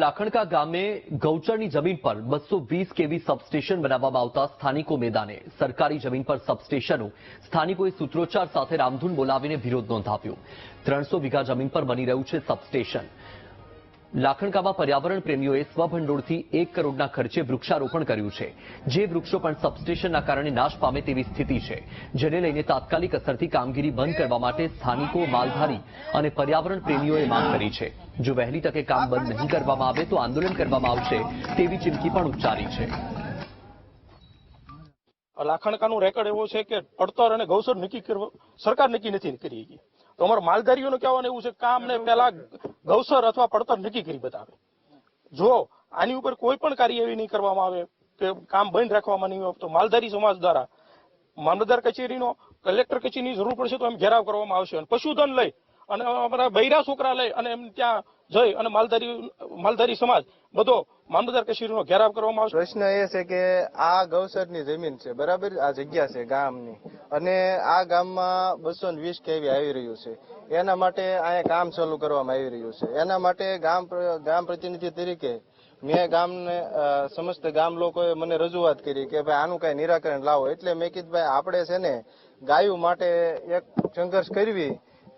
લાખણકા ગામે ગૌચરની જમીન પર 220 કેવી સબસ્ટેશન બનાવવામાં આવતા સ્થાનિકો મેદાને સરકારી જમીન પર સબસ્ટેશનો સ્થાનિકોએ સૂત્રોચ્ચાર સાથે રામધૂન બોલાવીને વિરોધ નોંધાવ્યો। 300 વીઘા જમીન પર બની રહ્યું છે સબસ્ટેશન। લાખણકામાં પર્યાવરણ પ્રેમીઓએ સ્વભંડોળથી 1 કરોડના ખર્ચે વૃક્ષારોપણ કર્યું છે, જે વૃક્ષો પણ સબસ્ટેશનના કારણે નાશ પામે તેવી સ્થિતિ છે, જેને લઈને તાત્કાલિક અસરથી કામગીરી બંધ કરવા માટે સ્થાનિકો, માલધારી અને પર્યાવરણ પ્રેમીઓએ માંગ કરી છે। જો વહેલી તકે કામ બંધ નહીં કરવામાં આવે તો આંદોલન કરવામાં આવશે તેવી ચીમકી પણ ઉચ્ચારી છે। લાખણકાનું રેકોર્ડ એવો છે કે પડતર અને ગૌચર નક્કી કરવા સરકાર નક્કી નથી કરી ગઈ, તો અમારા માલધારીઓનું કહેવાનું એવું છે કે કામને પહેલા ગૌચર અથવા પડતર નક્કી કરી બતાવે। જો આની ઉપર કોઈ પણ કાર્યવાહી નહીં કરવામાં આવે કે કામ બંધ રાખવામાં નહીં આવે તો માલધારી સમાજ દ્વારા મામલતદાર કચેરીનો, કલેક્ટર કચેરીની જરૂર પડશે તો એમ ઘેરાવ કરવામાં આવશે અને પશુધન લઈ અને અમારા બૈરા છોકરા લઈ અને એમ ત્યાં જઈ અને માલધારી સમાજ બધો મામલતદાર કચેરીનો ઘેરાવ કરવામાં આવશે। પ્રશ્ન એ છે કે આ ગૌચરની જમીન છે, બરાબર, આ જગ્યા છે ગામની, અને આ ગામમાં 220 કેવી આવી રહ્યું છે, એના માટે અહીંયા કામ ચાલુ કરવામાં આવી રહ્યું છે। એના માટે ગામ પ્રતિનિધિ તરીકે મેં ગામને સમસ્ત ગામ લોકોએ મને રજૂઆત કરી કે ભાઈ આનું કઈ નિરાકરણ લાવો, એટલે મેં કીધું ભાઈ આપણે છે ને ગાયો માટે એક સંઘર્ષ કરવી,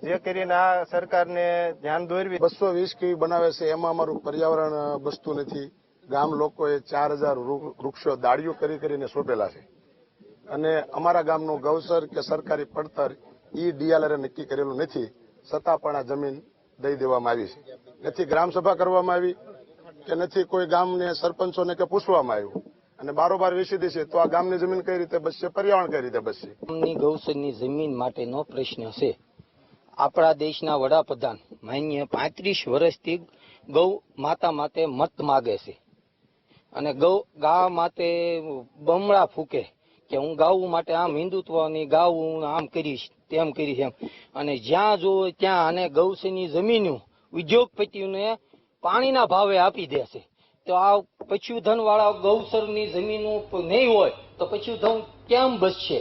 જે કરીને આ સરકારને ધ્યાન દોરવી। 220 કેવી બનાવે છે એમાં અમારું પર્યાવરણ બસતું નથી। ગામ લોકોએ 4000 વૃક્ષો દાળીઓ કરીને સોંપેલા છે અને અમારા ગામનું ગૌચર કે સરકારી પડતર ડીઆલઆર નક્કી કરેલું નથી, છતાં પણ આ જમીન દઈ દેવામાં આવી છે। નથી ગ્રામસભા કરવામાં આવી કે નથી કોઈ ગામને સરપંચોને કે પૂછવામાં આવ્યું, અને બારોબાર વેચી દેશે તો આ ગામની જમીન કઈ રીતે બચશે, પર્યાવરણ કઈ રીતે બચશે? ગામની ગૌચરની જમીન માટેનો પ્રશ્ન છે। આપણા દેશના વડાપ્રધાન માન્ય 35 વર્ષથી ગૌ માતા માટે મત માગે છે અને ગા માટે બમણા ફૂકે કે હું ગાઉ માટે આમ હિન્દુત્વની ગાઉ આમ કરીશ તેમ કરીશ એમ, અને જ્યાં જો ત્યાં આને ગૌચરની જમીનો ઉદ્યોગપતિઓને પાણીના ભાવે આપી દેશે તો આ પશુધન વાળા ગૌચરની જમીનો નહીં હોય તો પશુધન કેમ બચશે?